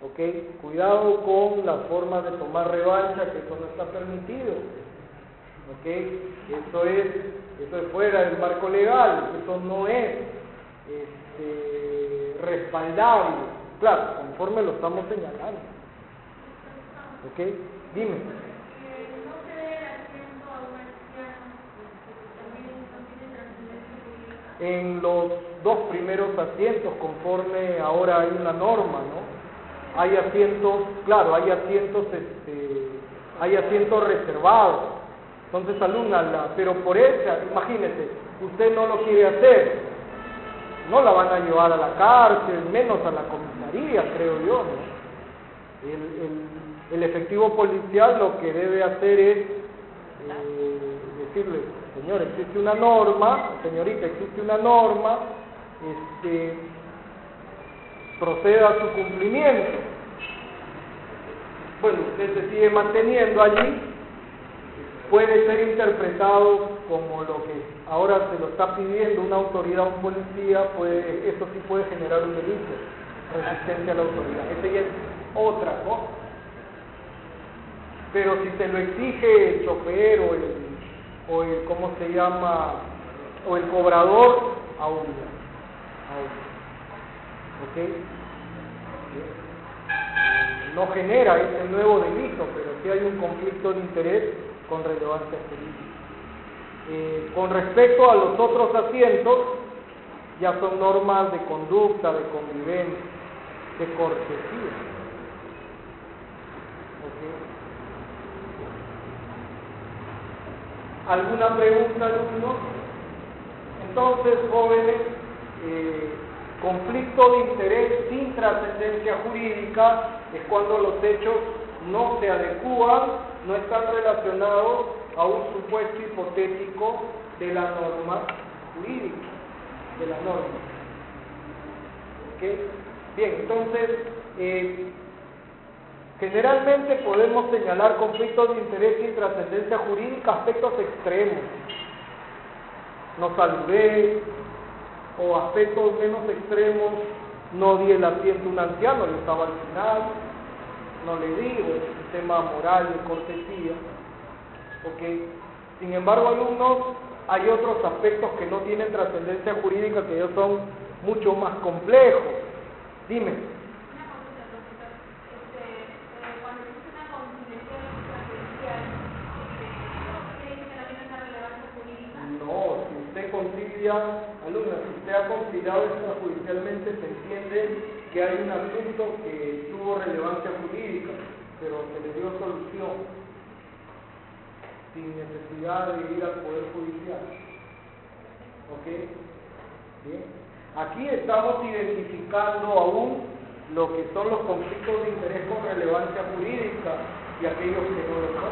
¿ok? Cuidado con las formas de tomar revancha, que eso no está permitido, ¿ok? Eso es fuera del marco legal, eso no es respaldable, claro, conforme lo estamos señalando, ¿ok? Dime. En los 2 primeros asientos, conforme ahora hay una norma, ¿no? Hay asientos, claro, hay asientos reservados. Entonces, alumna, pero por esa, imagínese, usted no lo quiere hacer, no la van a llevar a la cárcel, menos a la comisaría, creo yo, ¿no? El efectivo policial lo que debe hacer es decirle, señor, existe una norma, señorita, existe una norma, proceda a su cumplimiento. Bueno, usted se sigue manteniendo allí, puede ser interpretado como lo que ahora se lo está pidiendo una autoridad, un policía, eso sí puede generar un delito, resistencia a la autoridad. Esa ya es otra cosa. Pero si se lo exige el chofer o el ¿cómo se llama? O el cobrador, aún. ¿Ok? No genera ese nuevo delito, pero sí hay un conflicto de interés con relevancia jurídica. Con respecto a los otros asientos, ya son normas de conducta, de convivencia, de cortesía. ¿Ok? ¿Alguna pregunta, alumnos? Entonces, jóvenes, conflicto de interés sin trascendencia jurídica es cuando los hechos no se adecúan, no están relacionados a un supuesto hipotético de la norma jurídica, de la norma. ¿Okay? Bien, entonces, generalmente podemos señalar conflictos de interés sin trascendencia jurídica, aspectos extremos, no saludé, o aspectos menos extremos, no di el asiento a un anciano, yo estaba al final, no le digo, es un tema moral de cortesía, ¿ok? Sin embargo, alumnos, hay otros aspectos que no tienen trascendencia jurídica, que ellos son mucho más complejos. Dime. No, si usted concilia, alumna, si usted ha conciliado extrajudicialmente, se entiende que hay un asunto que tuvo relevancia jurídica, pero se le dio solución, sin necesidad de ir al Poder Judicial. ¿Ok? Bien. Aquí estamos identificando aún lo que son los conflictos de interés con relevancia jurídica y aquellos que no lo son.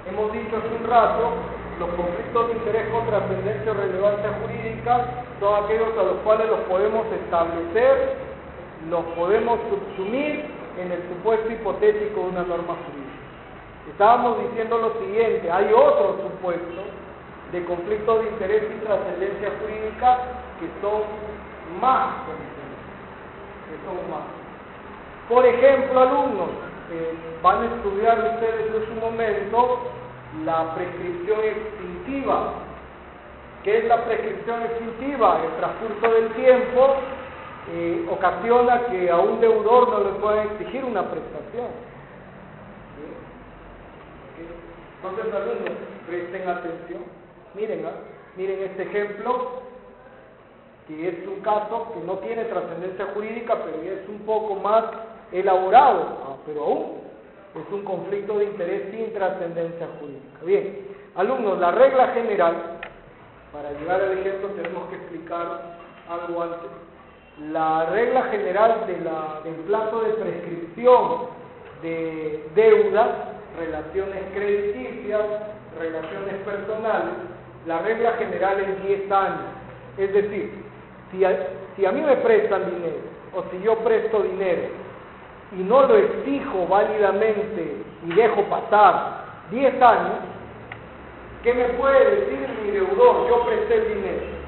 Hemos dicho hace un rato, los conflictos de interés con trascendencia o relevancia jurídica son aquellos a los cuales los podemos establecer, los podemos subsumir en el supuesto hipotético de una norma jurídica. Estábamos diciendo lo siguiente, hay otros supuestos de conflictos de interés y trascendencia jurídica que son más complejos, Por ejemplo, alumnos, van a estudiar ustedes en su momento la prescripción extintiva. ¿Qué es la prescripción extintiva? El transcurso del tiempo ocasiona que a un deudor no le puedan exigir una prestación. Entonces, alumnos, presten atención. Miren este ejemplo, que es un caso que no tiene trascendencia jurídica, pero ya es un poco más elaborado, pero aún es un conflicto de interés sin trascendencia jurídica. Bien, alumnos, la regla general, para llegar al ejemplo tenemos que explicar algo antes. La regla general del plazo de prescripción de deudas, relaciones crediticias, relaciones personales, la regla general es 10 años. Es decir, si a mí me prestan dinero, o si yo presto dinero, y no lo exijo válidamente y dejo pasar 10 años, ¿qué me puede decir mi deudor? Yo presté el dinero.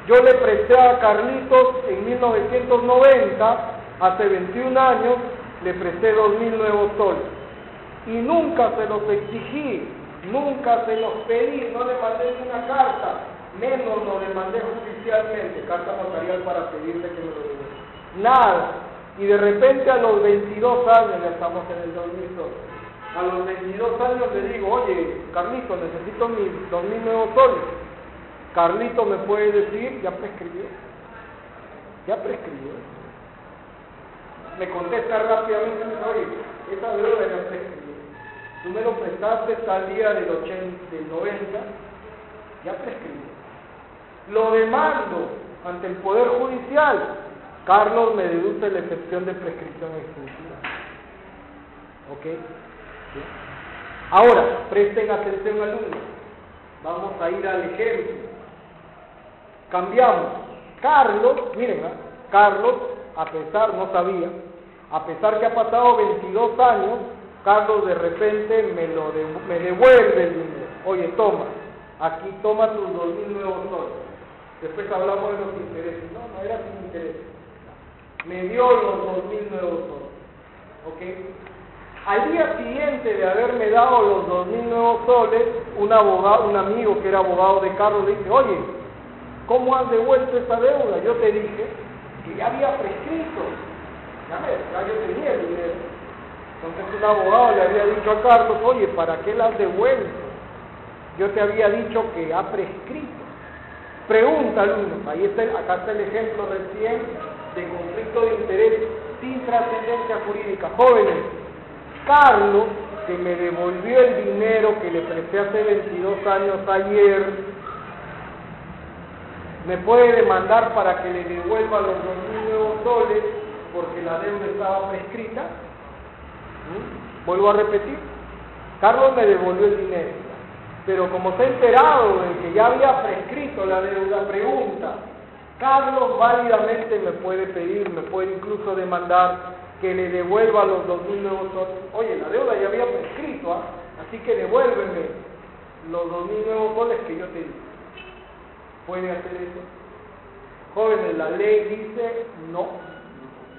Yo le presté a Carlitos en 1990 Hace 21 años le presté 2.000 nuevos soles y nunca se los exigí, nunca se los pedí, no le mandé ni una carta, menos lo demandé judicialmente, carta notarial para pedirle que me lo devuelva. Nada. Y de repente a los 22 años, ya estamos en el 2002, a los 22 años le digo, oye, Carlito, necesito mis 2.000 nuevos soles. Carlito me puede decir, ya prescribió. Ya prescribió. Me contesta rápidamente, me dice, oye, esa deuda ya prescribió. Tú me lo prestaste al día del 90, ya prescribió. Lo demando ante el Poder Judicial. Carlos me deduce la excepción de prescripción exclusiva. ¿Ok? ¿Sí? Ahora, presten atención, alumnos. Vamos a ir al ejemplo. Cambiamos. Carlos, miren, Carlos, a pesar, no sabía, a pesar que ha pasado 22 años, Carlos de repente me devuelve el dinero. Oye, toma, aquí toma tus 2.000 nuevos soles. Después hablamos de los intereses. No era sin intereses. Me dio los 2.000 nuevos soles. ¿Ok? Al día siguiente de haberme dado los 2.000 nuevos soles, un amigo que era abogado de Carlos le dice, oye, ¿cómo has devuelto esa deuda? Yo te dije que ya había prescrito. Ya yo tenía el dinero. Entonces un abogado le había dicho a Carlos, oye, ¿para qué la has devuelto? Yo te había dicho que ha prescrito. Pregunta, alumnos, acá está el ejemplo recién de conflicto de interés sin trascendencia jurídica. Jóvenes, Carlos, que me devolvió el dinero que le presté hace 22 años ayer, me puede demandar para que le devuelva los 2.000 nuevos soles porque la deuda estaba prescrita. Vuelvo a repetir, Carlos me devolvió el dinero, pero como se ha enterado de que ya había prescrito la deuda, pregunta, Carlos válidamente me puede pedir, me puede incluso demandar que le devuelva los 2.000 nuevos soles. Oye, la deuda ya había prescrito, así que devuélveme los 2.000 nuevos soles que yo te di. ¿Puede hacer eso? Jóvenes, la ley dice no.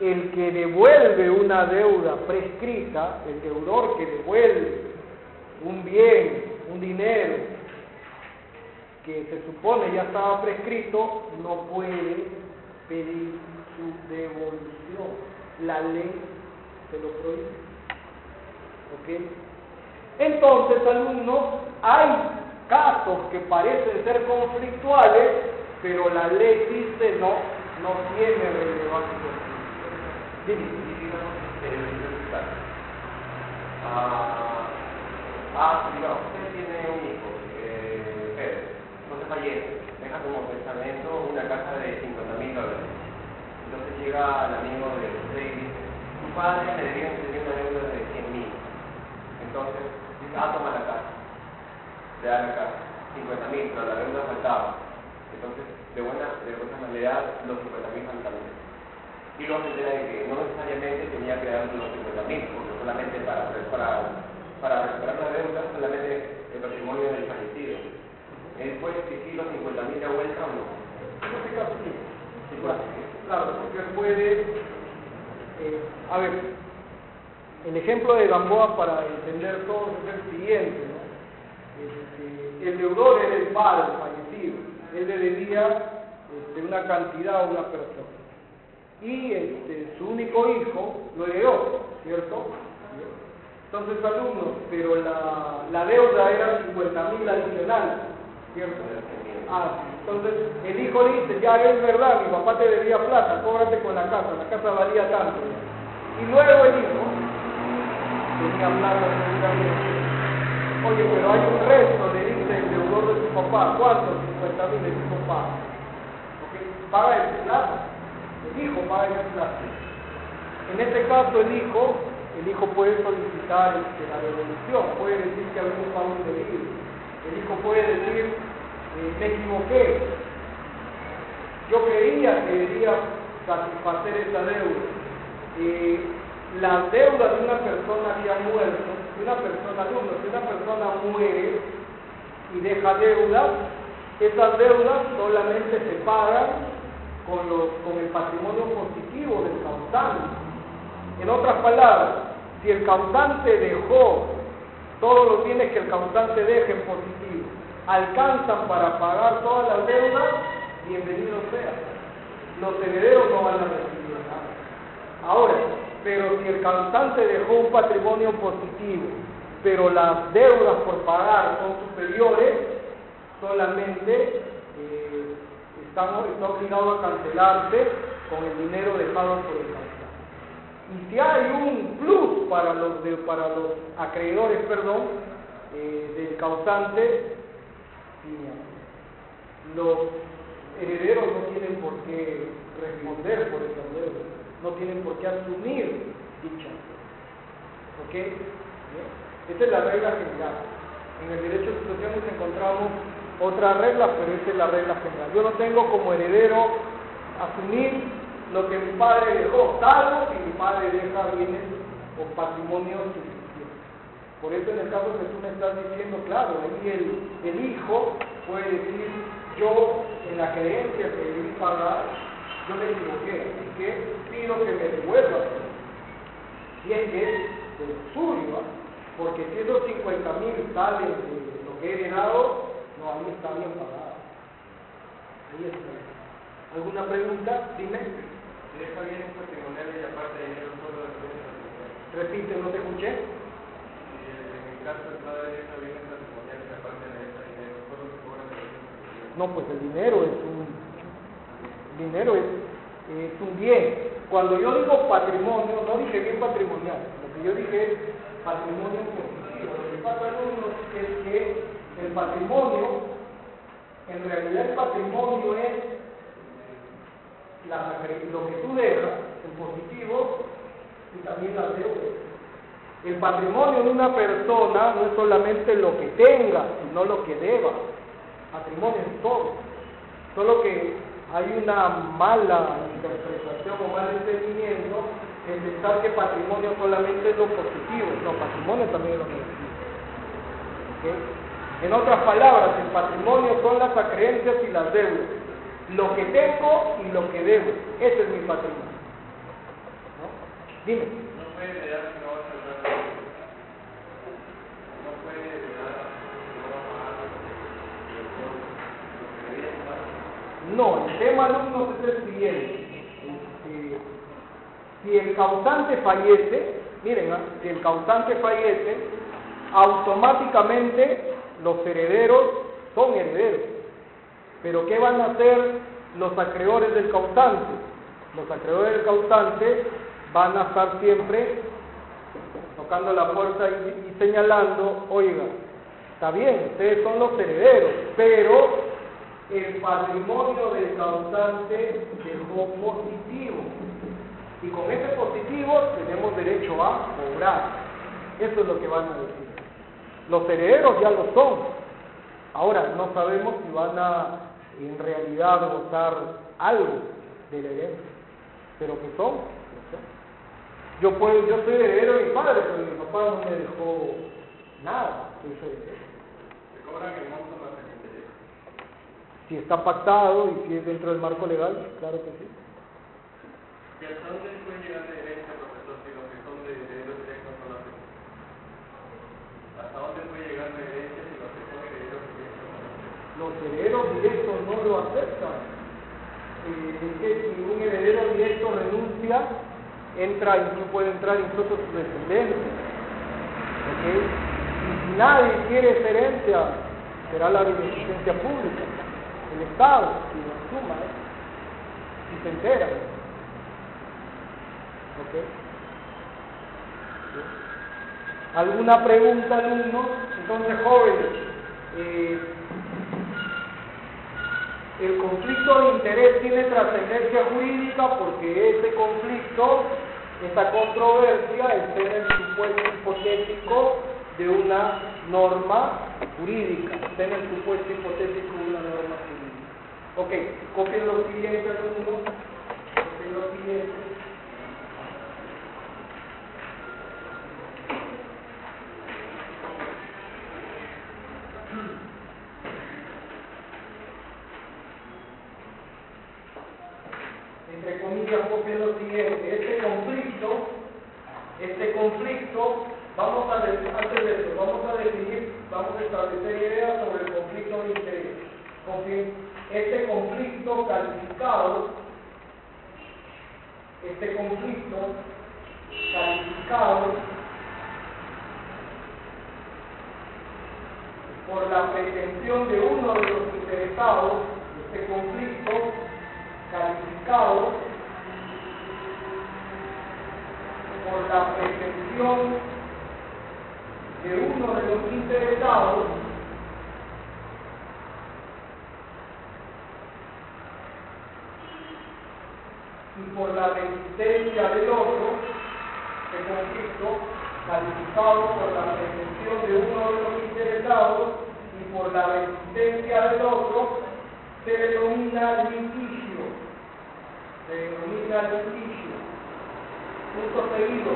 El que devuelve una deuda prescrita, el deudor que devuelve un bien, un dinero que se supone ya estaba prescrito, no puede pedir su devolución. La ley se lo prohíbe. ¿Ok? Entonces, alumnos, hay casos que parecen ser conflictuales, pero la ley dice no tiene relevancia. Digamos, usted tiene un hijo, Pedro, entonces fallece, deja como testamento una casa de $50.000. Entonces llega el amigo de usted y dice, tu padre me debía una deuda de $100.000. Entonces dice, toma la casa, le da la casa, 50.000, pero la deuda faltaba. Entonces, de buena manera, los 50.000 faltaban. Y luego se entera de que no necesariamente tenía que dar los 50.000, porque solamente para recuperar la deuda, solamente el patrimonio del fallecido. Después, si los 50.000 de vuelta o no. En este caso sí. Claro, porque puede. A ver, el ejemplo de Gamboa para entender todo es el siguiente, ¿no? El deudor era el padre fallecido. Él le debía una cantidad a una persona. Y su único hijo lo heredó, ¿cierto? Entonces, alumnos, pero la deuda era 50.000 adicionales, ¿cierto? Entonces el hijo dice, ya es verdad, mi papá te debía plata, cóbrate con la casa valía tanto. Y luego el hijo tenía plata seguramente. Oye, pero hay un resto, le dice el deudor de su papá, ¿cuánto? 50.000 de su papá. ¿Okay? Paga ese plata. El hijo paga ese plata. En este caso el hijo puede solicitar la devolución, puede decir que había un pago indebido. El hijo puede decir, me equivoqué, yo creía que debía satisfacer esa deuda. Las deudas de una persona que ha muerto, si una persona muere y deja deudas, esas deudas solamente se pagan con el patrimonio positivo positivo del causante. En otras palabras, si el causante dejó todos los bienes que el causante deje en positivo, alcanzan para pagar todas las deudas, bienvenido sea. Los herederos no van a recibir nada. Ahora, pero si el causante dejó un patrimonio positivo, pero las deudas por pagar son superiores, solamente está obligado a cancelarse con el dinero dejado por el causante. Y si hay un plus para los acreedores, del causante, los herederos no tienen por qué responder por esas deudas, no tienen por qué asumir dicha deuda. ¿Ok? ¿Bien? Esta es la regla general. En el derecho de sucesiones encontramos otras reglas, pero esta es la regla general. Yo no tengo como heredero asumir lo que mi padre dejó, salvo si mi padre deja bienes o patrimonio suficiente. Por eso en el caso que tú me estás diciendo, claro, ahí el hijo puede decir, yo en la creencia que debí pagar, yo me equivoqué, así que pido que me devuelva. Y es que es de lo suyo, ¿eh? Porque si esos 50.000 salen de lo que he heredado, no, ahí está bien pagado. Ahí está. ¿Alguna pregunta? Dime. Deja bien un patrimonial y aparte de dinero solo de Repite, no te escuché. En el caso del padre deja bien un patrimonial y aparte de dinero solo se cobra de dinero. No, pues el dinero es un bien. Cuando yo digo patrimonio, no dije bien patrimonial, lo que yo dije es patrimonio positivo. Lo que pasa, alumnos, es que el patrimonio, en realidad el patrimonio es lo que tú dejas en positivo y también las deudas. El patrimonio de una persona no es solamente lo que tenga, sino lo que deba. Patrimonio es todo. Solo que hay una mala interpretación o mal entendimiento en pensar que patrimonio solamente es lo positivo. No, patrimonio también es lo negativo. ¿Okay? En otras palabras, el patrimonio son las acreencias y las deudas. Lo que tengo y lo que debo. Ese es mi patrimonio. ¿No? Dime. No puede heredar si no va a cerrar. No puede heredar si no va a pagar lo que debía pagar. No, el tema, alumnos, es el siguiente. Si el causante fallece, miren, si el causante fallece, automáticamente los herederos son herederos. Pero ¿qué van a hacer los acreedores del causante? Los acreedores del causante van a estar siempre tocando la puerta y señalando, oiga, está bien, ustedes son los herederos, pero el patrimonio del causante dejó positivo. Y con ese positivo tenemos derecho a cobrar. Eso es lo que van a decir. Los herederos ya lo son. Ahora, no sabemos si van a en realidad gozar algo de la herencia, pero que son, lo son. Yo soy heredero de mi padre, pero mi papá no me dejó nada, soy heredero. ¿Se cobran el monto más el interés? Si está pactado y si es dentro del marco legal, claro que sí. ¿Y hasta dónde se puede llegar de herencia, profesor, si los que son de herederos directos no lo hacen? ¿Hasta dónde puede llegar de herencia si los que son herederos directos no lo hacen? Los herederos directos no lo aceptan. Es que si un heredero directo renuncia, puede entrar incluso su descendencia. ¿Okay? Y si nadie quiere esa herencia, será la beneficencia pública, el Estado, quien lo asuma, si se entera. ¿Okay? ¿Alguna pregunta, alumnos? Entonces, jóvenes, el conflicto de interés tiene trascendencia jurídica porque ese conflicto, esta controversia, está en el supuesto hipotético de una norma jurídica. Está en el supuesto hipotético de una norma jurídica. Ok, copien lo siguiente, alumnos. Copien lo siguiente. Entre comillas, copien lo siguiente. Este conflicto, antes de eso, vamos a establecer ideas sobre el conflicto de interés. Este conflicto calificado por la pretensión de uno de los interesados, este conflicto calificado por la pretensión de uno de los interesados y por la resistencia del otro, este conflicto calificado por la pretensión de uno de los interesados y por la resistencia del otro, se denomina litigio. Punto seguido.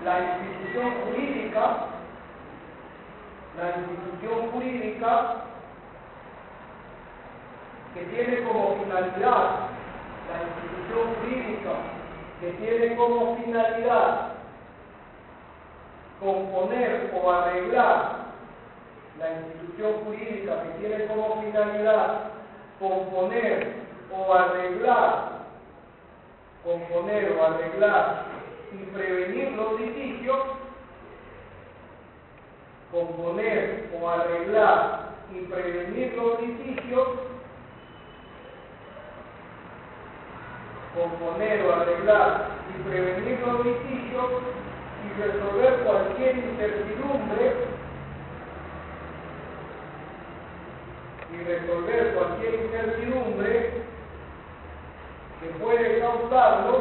La institución jurídica que tiene como finalidad componer o arreglar, y prevenir los litigios, y resolver cualquier incertidumbre que puede causarlo,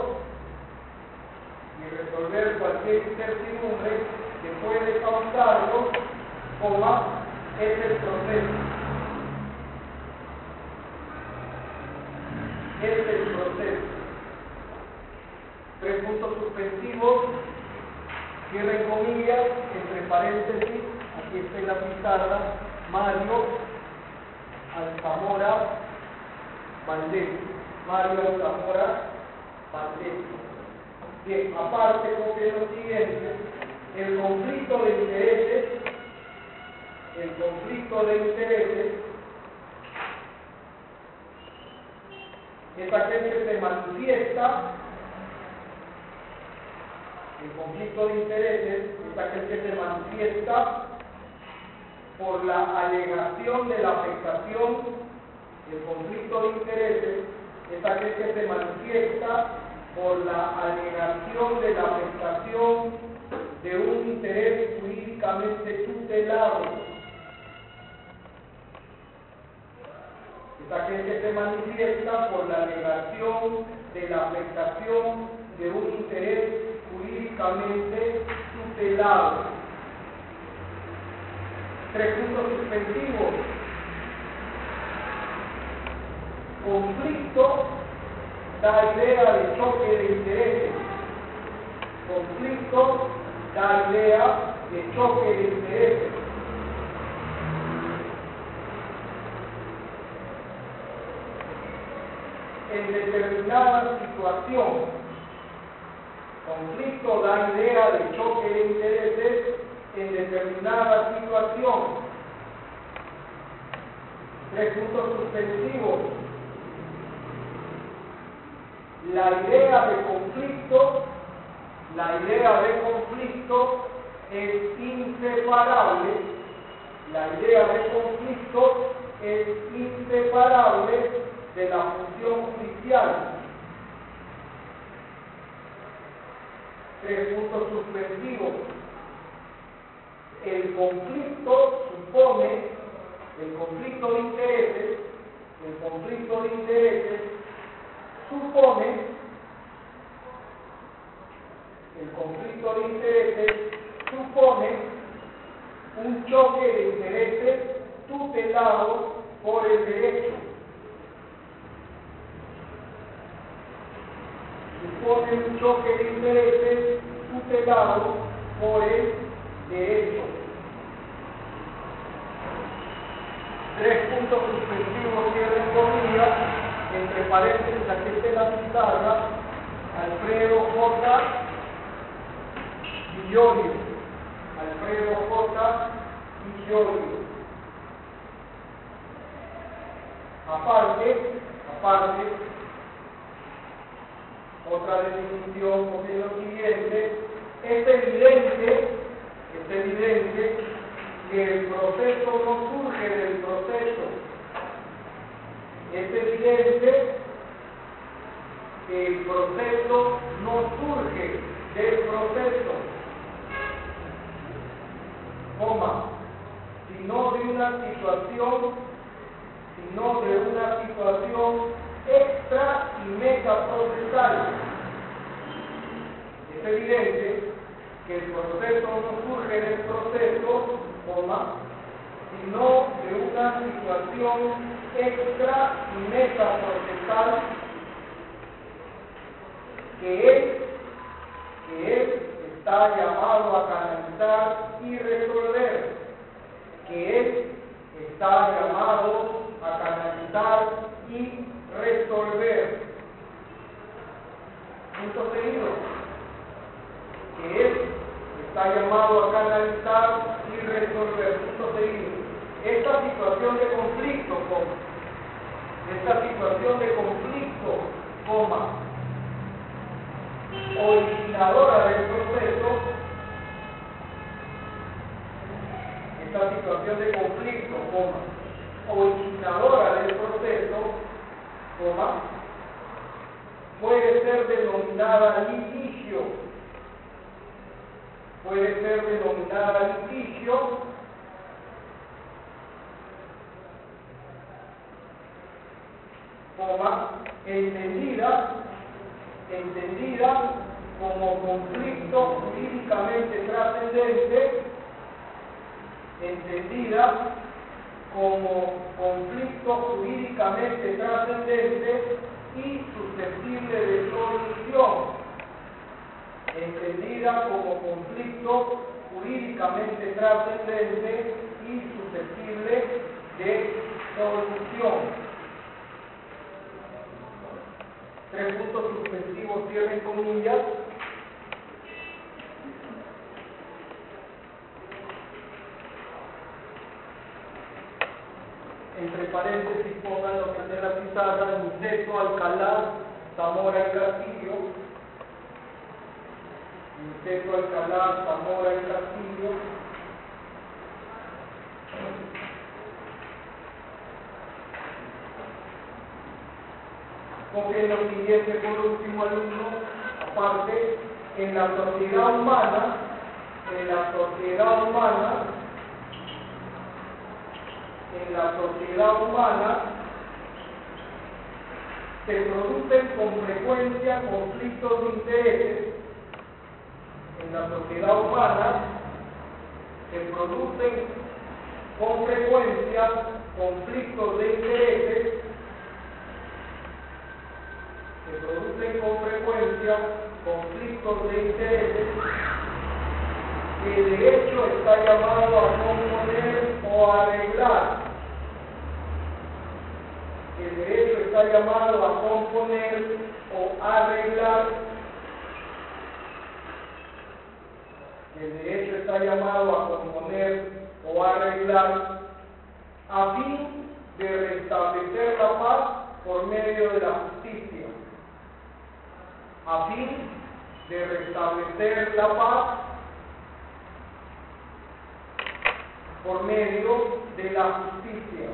es el proceso. Tres puntos suspensivos, cierre comillas, entre paréntesis, aquí está en la pizarra, Mario Alzamora Valdés. Bien, aparte, copia lo siguiente, el conflicto de intereses es aquel que se manifiesta, por la alegación de la afectación. El conflicto de intereses es aquel que se manifiesta por la alegación de la afectación de un interés jurídicamente tutelado. Es aquel que se manifiesta por la alegación de la afectación de un interés jurídicamente tutelado. Tres puntos suspensivos. Conflicto da idea de choque de intereses. En determinada situación. Conflicto da idea de choque de intereses en determinada situación. Tres puntos suspensivos. La idea de conflicto es inseparable. De la función judicial. Tres puntos suspensivos. El conflicto de intereses supone un choque de intereses tutelado por el derecho. Tres puntos suspensivos, cierre comillas, entre paréntesis, aquí está la pizarra Alfredo J. Villorio. Alfredo J. Villorio. Aparte, otra definición porque lo siguiente, es evidente que el proceso no surge del proceso. Es evidente que el proceso no surge del proceso, sino de una situación extra y metaprocesal. Es evidente que el proceso no surge del proceso, sino de una situación extra y metaprocesal que él está llamado a canalizar y resolver, Punto seguido. Que él está llamado a canalizar y resolver. Punto seguido. Esta situación de conflicto, originadora del proceso, puede ser denominada litigio, entendida como conflicto jurídicamente trascendente, y susceptible de solución. Tres puntos suspensivos, cierren comillas. Entre paréntesis pongan lo que está en la pizarra: Niceto, Alcalá, Zamora y Castillo. Copien lo siguiente por último, alumno. Aparte, en la sociedad humana se producen con frecuencia conflictos de intereses. Que el derecho está llamado a componer o arreglar. A fin de restablecer la paz por medio de la justicia. A fin de restablecer la paz por medio de la justicia.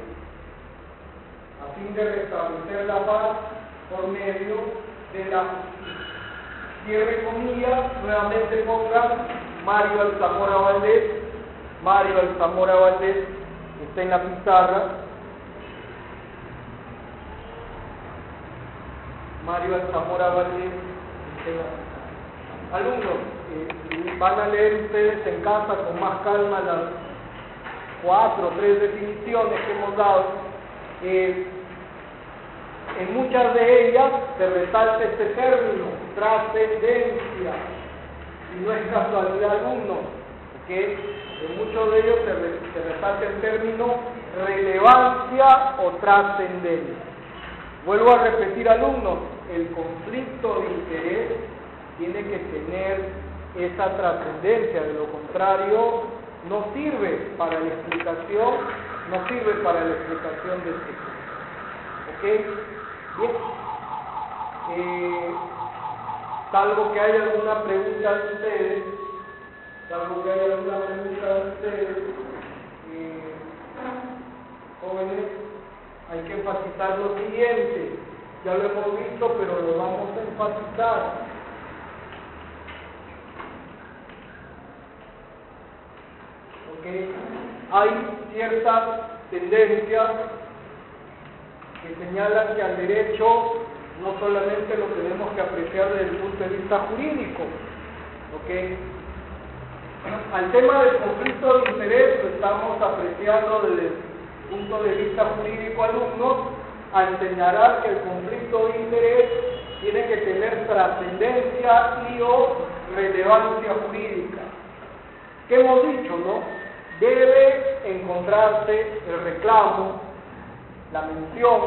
Cierre comillas, nuevamente pongan Mario Alzamora Valdés, está en la pizarra. Alumnos, van a leer ustedes en casa con más calma las 4 o 3 definiciones que hemos dado. En muchas de ellas se resalta este término, trascendencia, y no es casualidad, alumnos, que en muchos de ellos se resalta el término relevancia o trascendencia. Vuelvo a repetir, alumnos, el conflicto de interés tiene que tener esa trascendencia, de lo contrario no sirve para la explicación, del texto. ¿Ok? Bien. Salvo que haya alguna pregunta de ustedes, jóvenes, hay que enfatizar lo siguiente. Ya lo hemos visto, pero lo vamos a enfatizar. ¿Ok? Hay ciertas tendencias que señalan que al derecho no solamente lo tenemos que apreciar desde el punto de vista jurídico. ¿Ok? Al tema del conflicto de interés lo estamos apreciando desde el punto de vista jurídico, alumnos, al señalar que el conflicto de interés tiene que tener trascendencia y o relevancia jurídica. ¿Qué hemos dicho, no? Debe encontrarse el reclamo, la mención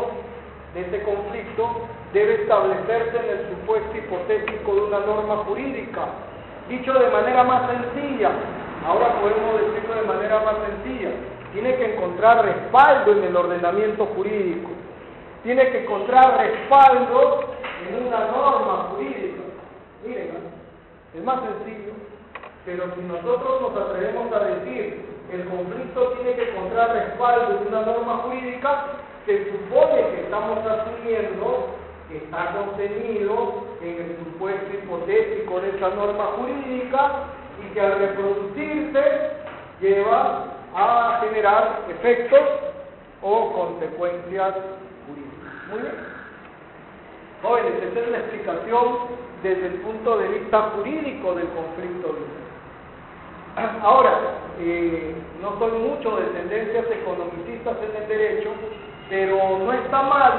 de ese conflicto, debe establecerse en el supuesto hipotético de una norma jurídica. Dicho de manera más sencilla, ahora podemos decirlo de manera más sencilla, tiene que encontrar respaldo en el ordenamiento jurídico, tiene que encontrar respaldo en una norma jurídica. Miren, es más sencillo, pero si nosotros nos atrevemos a decir el conflicto tiene que encontrar respaldo en una norma jurídica, se supone que estamos asumiendo que está contenido en el supuesto hipotético de esa norma jurídica y que al reproducirse lleva a generar efectos o consecuencias jurídicas. Muy bien. Jóvenes, esta es la explicación desde el punto de vista jurídico del conflicto de interés. Ahora, no soy mucho de tendencias economicistas en el derecho, pero no está mal,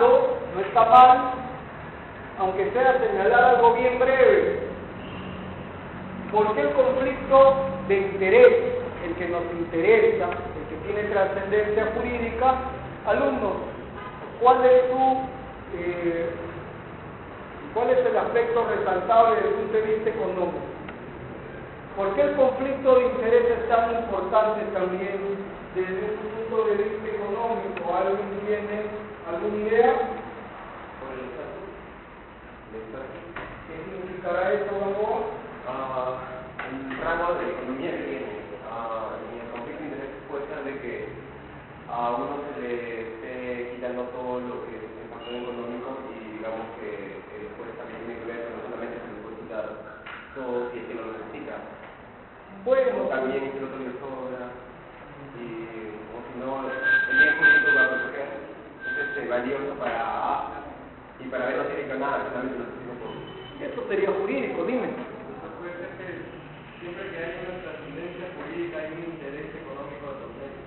aunque sea señalar algo bien breve. ¿Por qué el conflicto de interés, el que nos interesa, el que tiene trascendencia jurídica? Alumnos, ¿cuál es el aspecto resaltable desde el punto de vista económico? ¿Por qué el conflicto de interés es tan importante también desde un punto de vista económico? ¿Alguien tiene alguna idea? ¿Qué significará eso, amor? En ramos de economía que tiene, en el conflicto de interés puede ser de que a uno se le esté quitando todo lo que es el factor económico y digamos que después también tiene que ver que no solamente se le puede quitar todo si es que no lo necesita. Bueno, también si el otro le sobra o si no, el 10% va a proteger, es valioso para ver no tiene que nada, solamente lo necesita por. Eso sería jurídico, dime. Puede ser que siempre que hay una trascendencia jurídica hay un interés económico de por medio.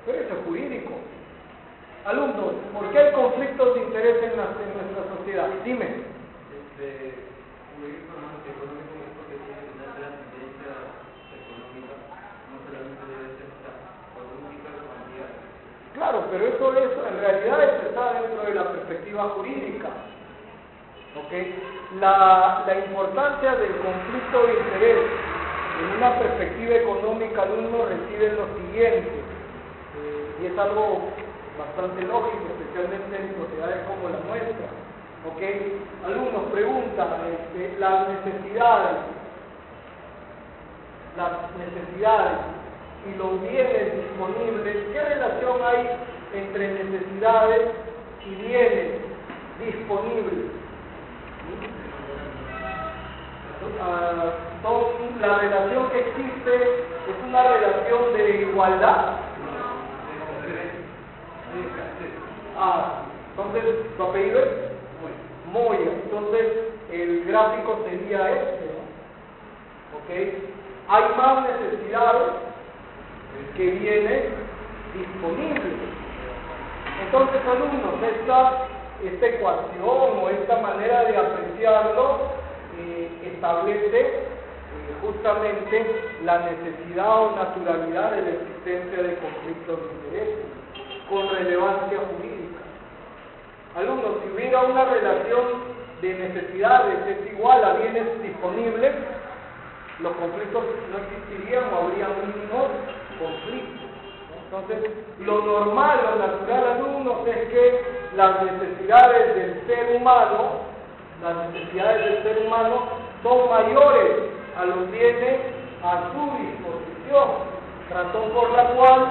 Pero eso es jurídico. Alumnos, ¿por qué hay conflictos de interés en nuestra sociedad? Dime. Jurídico económico es porque tiene una trascendencia económica, no solamente debe ser económica o cantidad. Claro, pero eso en realidad está dentro de la perspectiva jurídica. ¿Okay? La importancia del conflicto de interés en una perspectiva económica, alumnos reciben lo siguiente, y es algo bastante lógico, especialmente en sociedades como la nuestra. ¿Okay? Alumnos preguntan, las necesidades y los bienes disponibles, ¿qué relación hay entre necesidades y bienes disponibles? La relación que existe es una relación de igualdad. Entonces, ¿tu apellido es? Moya. Entonces, el gráfico sería este, ¿no? ¿Ok? Hay más necesidades que bienes disponibles. Entonces, alumnos, esta ecuación o esta manera de apreciarlo establece justamente la necesidad o naturalidad de la existencia de conflictos de interés con relevancia jurídica. Alumnos, si hubiera una relación de necesidades es igual a bienes disponibles, los conflictos no existirían o habría mínimos conflictos. Entonces, lo normal, lo natural, alumnos, es que las necesidades del ser humano, son mayores a los bienes a su disposición, razón por la cual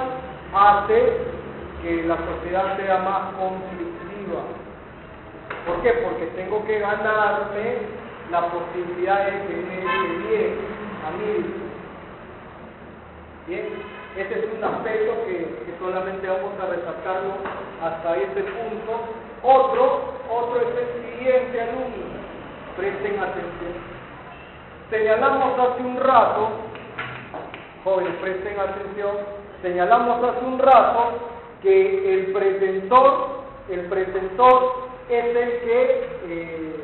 hace que la sociedad sea más conflictiva. ¿Por qué? Porque tengo que ganarme la posibilidad de tener ese bien a mí. Bien, ese es un aspecto que solamente vamos a resaltarlo hasta este punto. Otro es el siguiente, alumnos. Presten atención. Señalamos hace un rato, jóvenes, presten atención, señalamos hace un rato que el pretentor es el que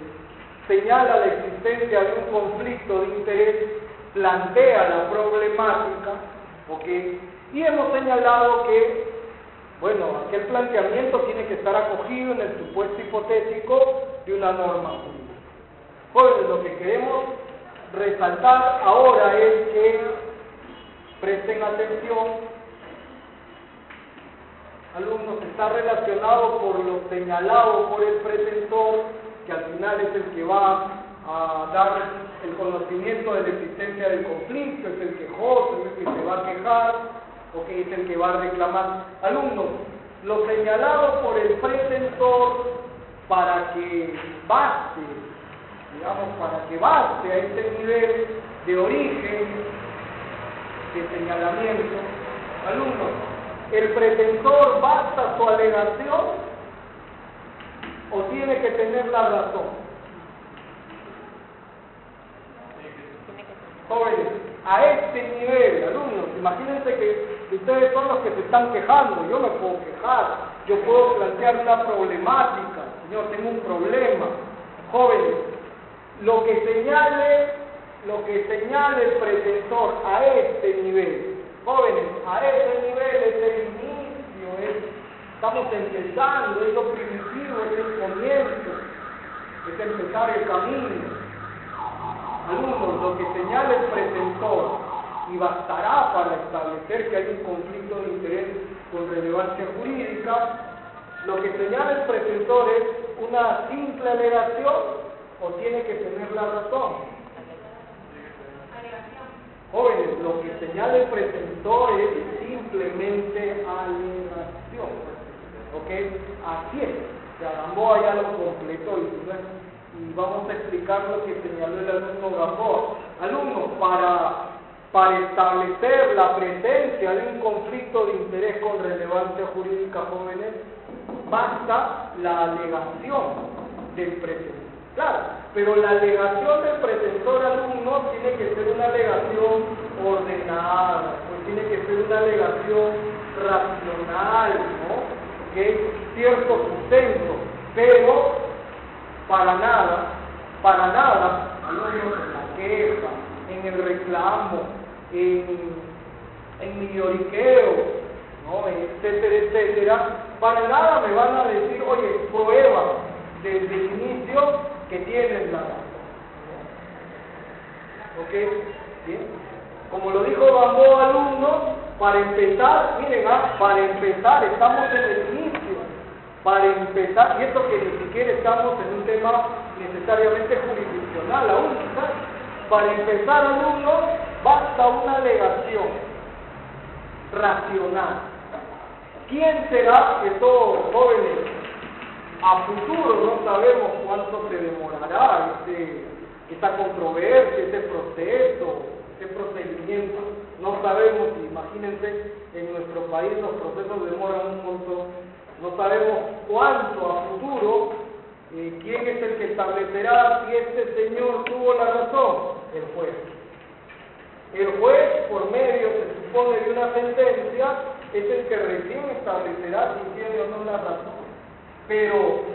señala la existencia de un conflicto de interés, plantea la problemática, ¿ok? Y hemos señalado que, bueno, aquel planteamiento tiene que estar acogido en el supuesto hipotético de una norma jurídica. Pues lo que queremos resaltar ahora es que presten atención, alumnos, está relacionado por lo señalado por el pretentor, que al final es el que va a dar el conocimiento de la existencia del conflicto, es el quejoso, es el que se va a quejar, o que es el que va a reclamar. Alumnos, lo señalado por el pretentor para que baste, a este nivel de origen de señalamiento, alumnos, ¿el pretentor basta su alegación o tiene que tener la razón? Jóvenes, a este nivel, alumnos, imagínense que ustedes son los que se están quejando, yo me puedo quejar, yo puedo plantear una problemática, señor, tengo un problema. Jóvenes, lo que señale el pretentor a este nivel, jóvenes, a este nivel es el inicio, estamos empezando, es lo primitivo, es el comienzo, es empezar el camino. Alumnos, lo que señala el pretentor y bastará para establecer que hay un conflicto de interés con relevancia jurídica, lo que señala el pretentor es una simple alegación o tiene que tener la razón. Jóvenes, lo que señala el pretentor es simplemente alegación. ¿Ok? Así es. Gamboa ya lo completó y vamos a explicar lo que señaló el alumno Gamboa. Alumnos, para establecer la presencia de un conflicto de interés con relevancia jurídica, jóvenes, basta la alegación del pretentor. Claro, pero la alegación del pretentor, alumno, tiene que ser una alegación ordenada, pues tiene que ser una alegación racional, ¿no? Que es cierto sustento, pero para nada, alumnos, en la queja, en el reclamo, en mi lloriqueo, ¿no? etcétera, para nada me van a decir, oye, prueba desde el inicio que tienen la razón. ¿Ok? ¿Bien? Como lo dijo Gamboa, alumnos, para empezar, miren, para empezar, estamos en el inicio. Para empezar, y esto que ni siquiera estamos en un tema necesariamente jurisdiccional aún, ¿sabes? Para empezar, alumnos, basta una alegación racional. ¿Quién será? Estos jóvenes, a futuro no sabemos cuánto se demorará esta controversia, este proceso, este procedimiento, no sabemos, imagínense, en nuestro país los procesos demoran un montón, no sabemos cuánto a futuro, quién es el que establecerá si este señor tuvo la razón, el juez. El juez, por medio, se supone, de una sentencia, es el que recién establecerá si tiene o no la razón. Pero,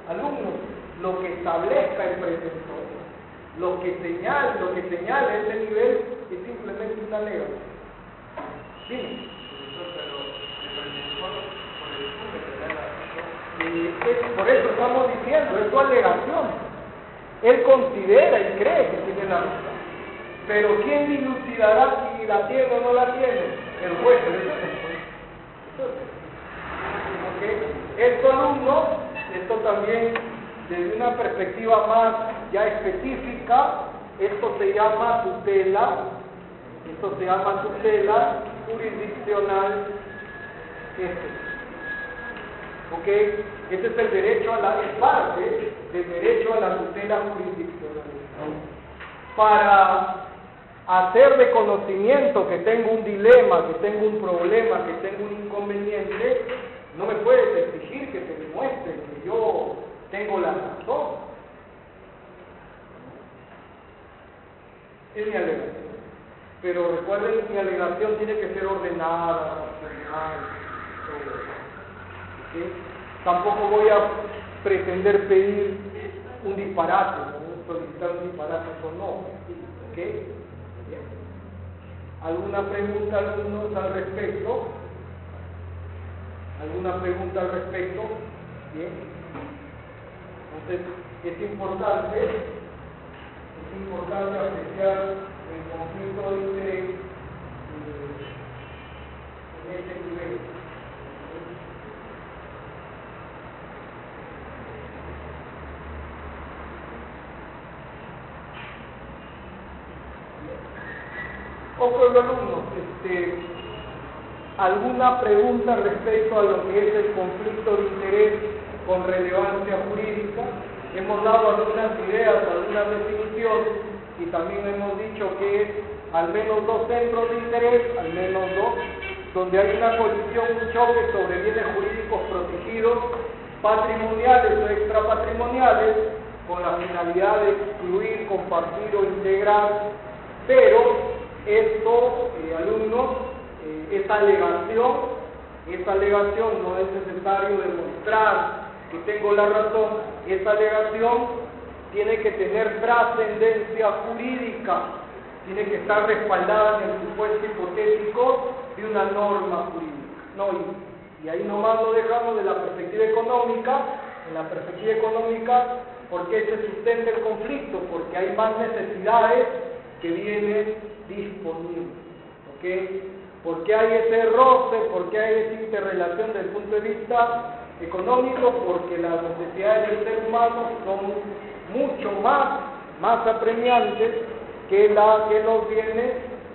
alumnos, lo que establezca el preceptor, lo que señala ese nivel es simplemente una alegación. ¿Sí? Por eso estamos diciendo, es su alegación. Él considera y cree que tiene la razón. Pero ¿quién dilucidará si la tiene o no la tiene? El juez. Esto, alumnos, esto también desde una perspectiva más ya específica, esto se llama tutela jurisdiccional. Ese es el derecho es parte del derecho a la tutela jurisdiccional. Para hacer de conocimiento que tengo un dilema, que tengo un problema, que tengo un inconveniente, no me puedes exigir que te demuestre que yo tengo la razón. Es mi alegación. Pero recuerden, mi alegación tiene que ser ordenada, racional, ¿sí? Tampoco voy a pretender pedir un disparate, ¿no? Solicitar un disparate o no. ¿Ok? Bien. ¿Alguna pregunta, alumnos, al respecto? ¿Alguna pregunta al respecto? Bien. Entonces, es importante apreciar el conflicto de interés en este nivel. Otros alumnos, ¿alguna pregunta respecto a lo que es el conflicto de interés con relevancia jurídica? Hemos dado algunas ideas, algunas definiciones, y también hemos dicho que es al menos dos centros de interés, al menos dos, donde hay una colisión, un choque sobre bienes jurídicos protegidos, patrimoniales o extrapatrimoniales, con la finalidad de excluir, compartir o integrar, pero esto, alumnos, esta alegación no es necesario demostrar que tengo la razón. Esta alegación tiene que tener trascendencia jurídica, tiene que estar respaldada en el supuesto hipotético de una norma jurídica. No, y ahí nomás lo dejamos de la perspectiva económica. En la perspectiva económica, ¿por qué se sustenta el conflicto? Porque hay más necesidades que vienen disponibles. ¿Ok? ¿Por qué hay ese roce? ¿Por qué hay esa interrelación desde el punto de vista económico? Porque las necesidades del ser humano son mucho más apremiantes que los bienes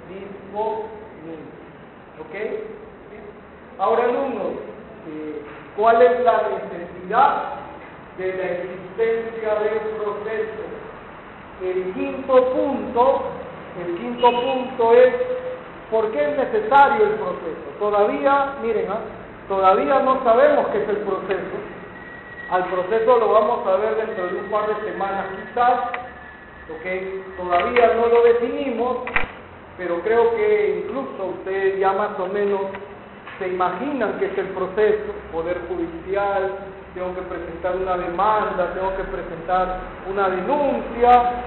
disponibles. ¿Ok? Ahora, alumnos, ¿cuál es la necesidad de la existencia del proceso? El quinto punto es ¿por qué es necesario el proceso? Todavía, miren, todavía no sabemos qué es el proceso. Al proceso lo vamos a ver dentro de un par de semanas quizás, ¿ok? Todavía no lo definimos, pero creo que incluso ustedes ya más o menos se imaginan qué es el proceso, poder judicial, tengo que presentar una demanda, tengo que presentar una denuncia,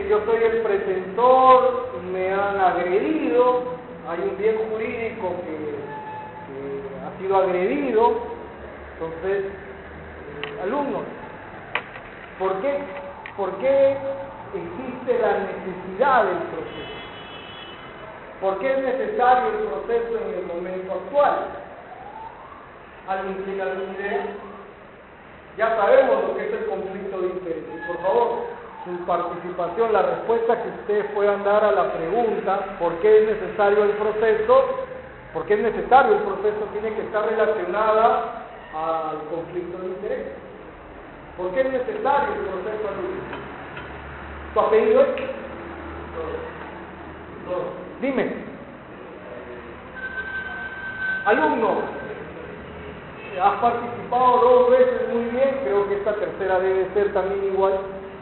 yo soy el pretensor, me han agredido, hay un bien jurídico que ha sido agredido. Entonces, alumnos, ¿por qué existe la necesidad del proceso? ¿Por qué es necesario el proceso en el momento actual? ¿Alguien tiene alguna idea? Ya sabemos lo que es el conflicto de interés. Y por favor, su participación, la respuesta que ustedes puedan dar a la pregunta ¿por qué es necesario el proceso? ¿Por qué es necesario el proceso? Tiene que estar relacionada al conflicto de interés. ¿Por qué es necesario el proceso? ¿Tu apellido es? Dime. Alumno, has participado 2 veces muy bien, creo que esta tercera debe ser también igual.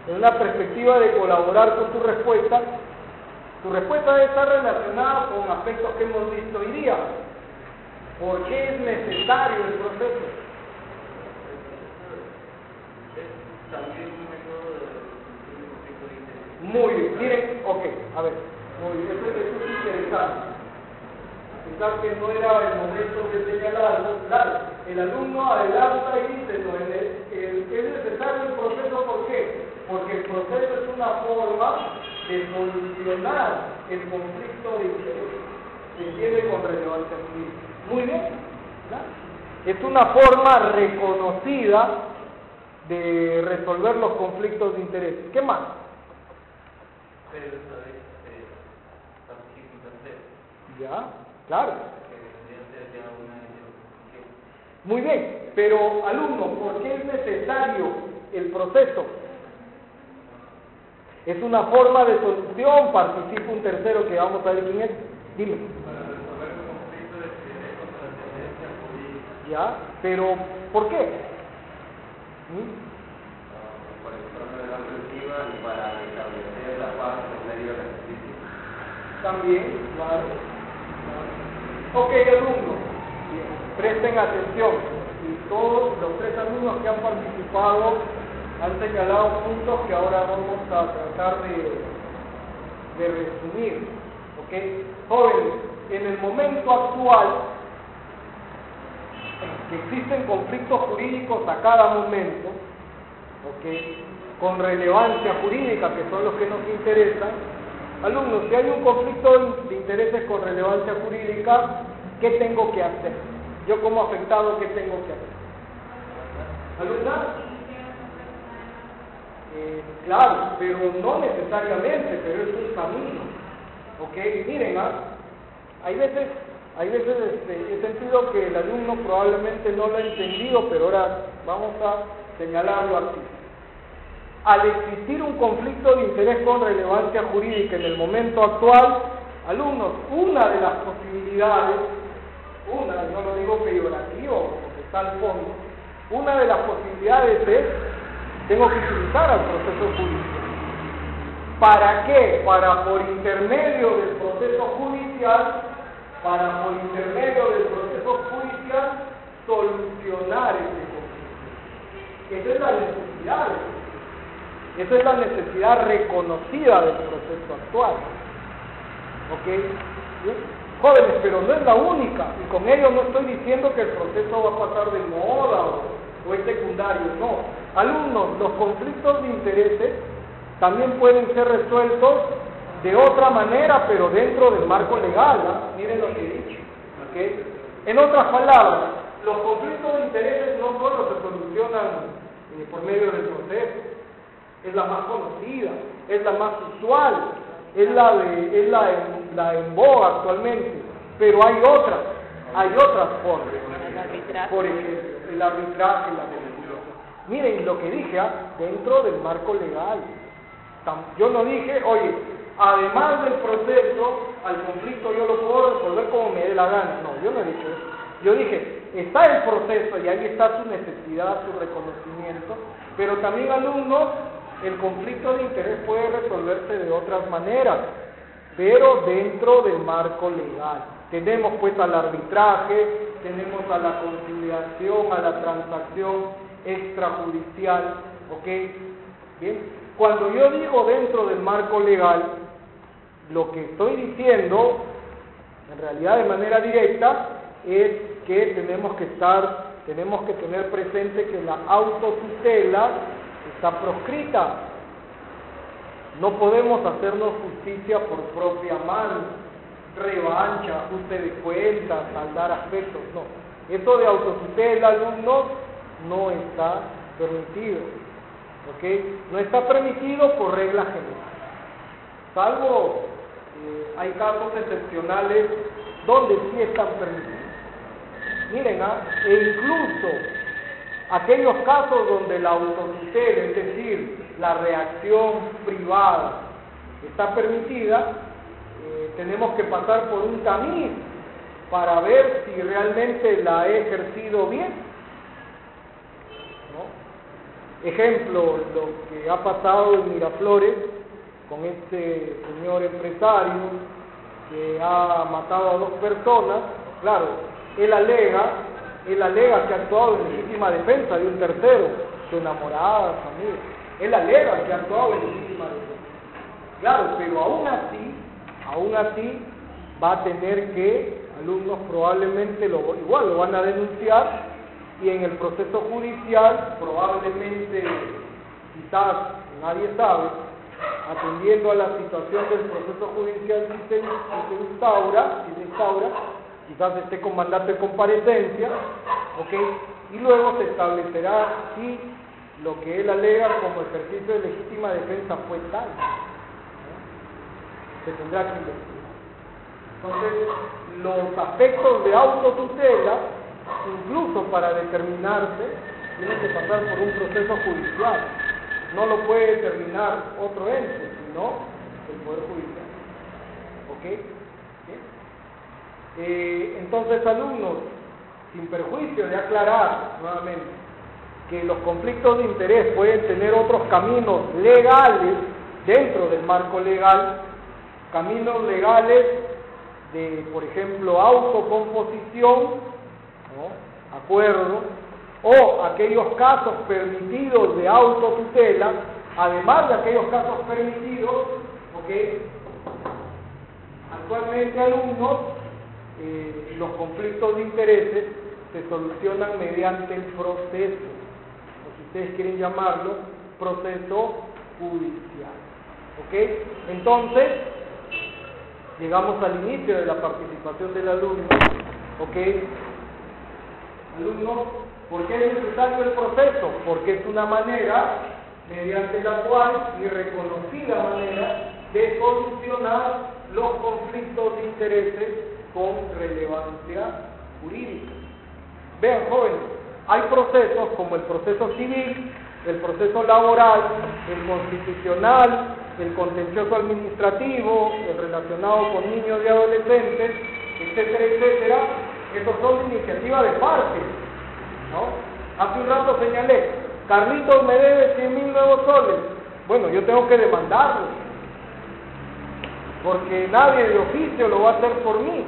En una perspectiva de colaborar con tu respuesta debe estar relacionada con aspectos que hemos visto hoy día. ¿Por qué es necesario el proceso? También un método de conflicto de interés. Muy bien, miren, a ver, muy bien, eso es interesante. Quizás que no era el momento de señalarlo, claro. el alumno adelanta y dice, no, es necesario el proceso, ¿por qué? Porque el proceso es una forma de solucionar el conflicto de interés que tiene con relevancia jurídica. Muy bien, ¿verdad? Es una forma reconocida de resolver los conflictos de interés. ¿Qué más? Pero esta vez participo tercero. Ya, claro. Que vendría a ser ya una identificación. Muy bien, pero alumno, ¿por qué es necesario el proceso? Es una forma de solución, participa un tercero que vamos a ver quién es. Dime. Para resolver un conflicto de interés contra la tendencia jurídica. Ya, pero ¿por qué? Por el control de la perspectiva y para establecer la paz en medio de la justicia. También, claro. Ok, alumnos, presten atención. Y todos los 3 alumnos que han participado han señalado puntos que ahora vamos a tratar de resumir. ¿Ok? Jóvenes, en el momento actual, que existen conflictos jurídicos a cada momento, ¿ok?, con relevancia jurídica, que son los que nos interesan. Alumnos, si hay un conflicto de intereses con relevancia jurídica, ¿qué tengo que hacer? Yo como afectado, ¿qué tengo que hacer? ¿Alumna? Claro, pero no necesariamente, pero es un camino. ¿Ok? Miren, hay veces he sentido que el alumno probablemente no lo ha entendido, pero ahora vamos a señalarlo aquí. Al existir un conflicto de interés con relevancia jurídica en el momento actual, alumnos, una de las posibilidades, no lo digo peyorativo, porque está al fondo, una de las posibilidades es, tengo que utilizar al proceso judicial. ¿Para qué? Para por intermedio del proceso judicial, solucionar ese conflicto. Esa es la necesidad. Esa es la necesidad reconocida del proceso actual. ¿Ok? ¿Sí? Jóvenes, pero no es la única, y con ello no estoy diciendo que el proceso va a pasar de moda o es secundario, no. Alumnos, los conflictos de intereses también pueden ser resueltos de otra manera, pero dentro del marco legal, ¿no? Miren lo que he dicho. ¿Okay? En otras palabras, los conflictos de intereses no solo se solucionan por medio del proceso, es la más conocida, es la más usual, es la en boga actualmente, pero hay otras formas. Por ejemplo, el arbitraje, la conciliación. Miren lo que dije, dentro del marco legal. Yo no dije, oye, además del proceso, al conflicto yo lo puedo resolver como me dé la gana. No, yo no he dicho eso. Yo dije, está el proceso y ahí está su necesidad, su reconocimiento, pero también, alumnos, el conflicto de interés puede resolverse de otras maneras, pero dentro del marco legal. Tenemos pues al arbitraje, tenemos a la conciliación, a la transacción extrajudicial, ¿ok? Bien. Cuando yo digo dentro del marco legal, lo que estoy diciendo, en realidad de manera directa, es que tenemos que tener presente que la autotutela está proscrita. No podemos hacernos justicia por propia mano, revancha, ajuste de cuentas, saldar afectos, no. Eso de autotutela, alumnos, no está permitido. ¿Ok? No está permitido por regla general. Salvo hay casos excepcionales donde sí están permitidos. Miren, e incluso aquellos casos donde la autotutela, es decir, la reacción privada, está permitida, tenemos que pasar por un tamiz para ver si realmente la he ejercido bien, ¿no? Ejemplo, lo que ha pasado en Miraflores con este señor empresario que ha matado a 2 personas. Claro, él alega que ha actuado en legítima defensa de un tercero, su enamorada, su amiga. Él alega que ha actuado en legítima defensa. Claro, pero aún así va a tener que, alumnos probablemente igual lo van a denunciar y en el proceso judicial, probablemente, quizás, nadie sabe, atendiendo a la situación del proceso judicial si se instaura, quizás esté con mandato de comparecencia, ¿ok? Y luego se establecerá si lo que él alega como ejercicio de legítima defensa fue tal, ¿no? Se tendrá que investigar. Entonces, los aspectos de autotutela, incluso para determinarse, tienen que pasar por un proceso judicial. No lo puede determinar otro ente, sino el Poder Judicial. ¿Ok? ¿Sí? Entonces, alumnos, sin perjuicio de aclarar nuevamente que los conflictos de interés pueden tener otros caminos legales dentro del marco legal, caminos legales de, por ejemplo, autocomposición, ¿no? Acuerdo, o aquellos casos permitidos de autotutela, además de aquellos casos permitidos, ¿ok? Actualmente, alumnos, los conflictos de intereses se solucionan mediante el proceso, o si ustedes quieren llamarlo, proceso judicial, ¿ok? Entonces, llegamos al inicio de la participación del alumno, ¿ok? Alumno, ¿por qué es necesario el proceso? Porque es una manera mediante la cual, y reconocida manera, de solucionar los conflictos de intereses con relevancia jurídica. Vean, jóvenes, hay procesos como el proceso civil, el proceso laboral, el constitucional, el contencioso administrativo, el relacionado con niños y adolescentes, etcétera, etcétera. Esos son iniciativas de parte, ¿no? Hace un rato señalé, Carlitos me debe 100.000 nuevos soles. Bueno, yo tengo que demandarlo, porque nadie de oficio lo va a hacer por mí.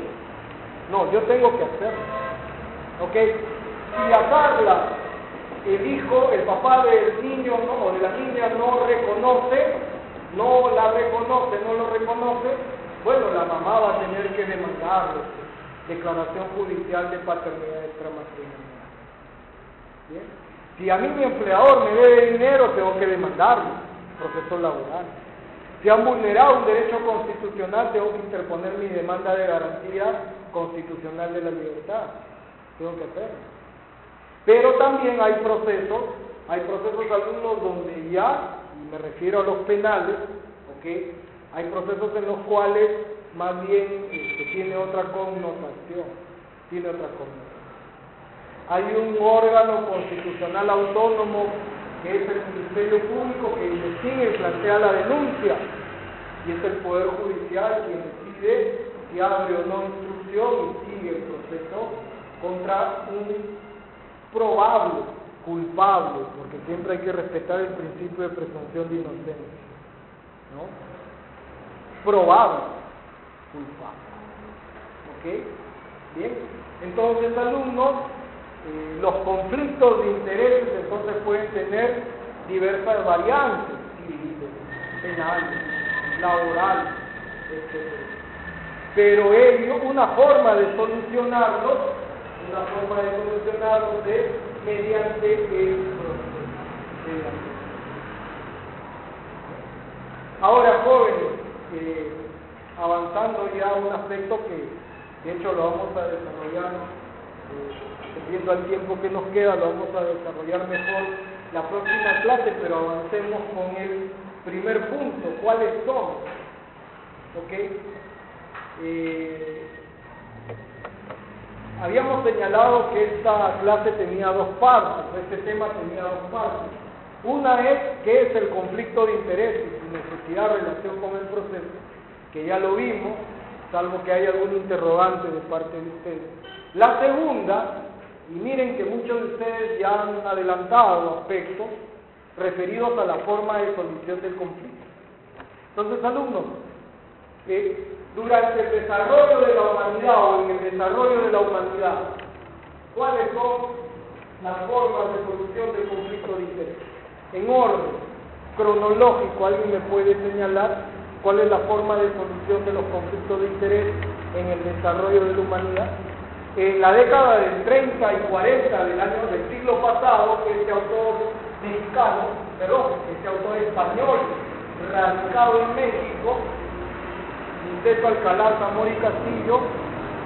No, yo tengo que hacerlo. ¿Ok? Si a Carla, el hijo, el papá del niño, ¿no? O de la niña no lo reconoce, bueno, la mamá va a tener que demandarlo. Declaración judicial de paternidad extramatrimonial. ¿Bien? Si a mí mi empleador me debe dinero, tengo que demandarlo. Proceso laboral. Si han vulnerado un derecho constitucional, tengo que interponer mi demanda de garantía constitucional de la libertad. Tengo que hacerlo. Pero también hay procesos alumnos donde ya, y me refiero a los penales, ¿ok? Hay procesos en los cuales más bien tiene otra connotación. Hay un órgano constitucional autónomo que es el Ministerio Público que investiga y plantea la denuncia, y es el Poder Judicial quien decide si abre o no instrucción y sigue el proceso contra un probable culpable, porque siempre hay que respetar el principio de presunción de inocencia, ¿no? Probable culpable. ¿Ok? Bien. Entonces, alumnos, los conflictos de intereses entonces pueden tener diversas variantes, civiles, penales, laborales, etc. Pero ello, una forma de solucionarlos es mediante el proceso de la ley. Ahora, jóvenes, avanzando ya a un aspecto que de hecho lo vamos a desarrollar, debido al tiempo que nos queda, lo vamos a desarrollar mejor la próxima clase, pero avancemos con el primer punto. ¿Cuáles son? ¿Ok? Habíamos señalado que esta clase tenía dos partes, este tema tenía dos partes. Una es qué es el conflicto de interés y su necesidad de relación con el proceso, que ya lo vimos, salvo que haya algún interrogante de parte de ustedes. La segunda, y miren que muchos de ustedes ya han adelantado aspectos referidos a la forma de solución del conflicto. Entonces, alumnos, durante el desarrollo de la humanidad o en el desarrollo de la humanidad, ¿cuáles son las formas de solución del conflicto de interés? En orden cronológico, ¿alguien me puede señalar cuál es la forma de solución de los conflictos de interés en el desarrollo de la humanidad? En la década del 30 y 40 del siglo pasado, este autor español, radicado en México, Niceto Alcalá Zamora y Castillo,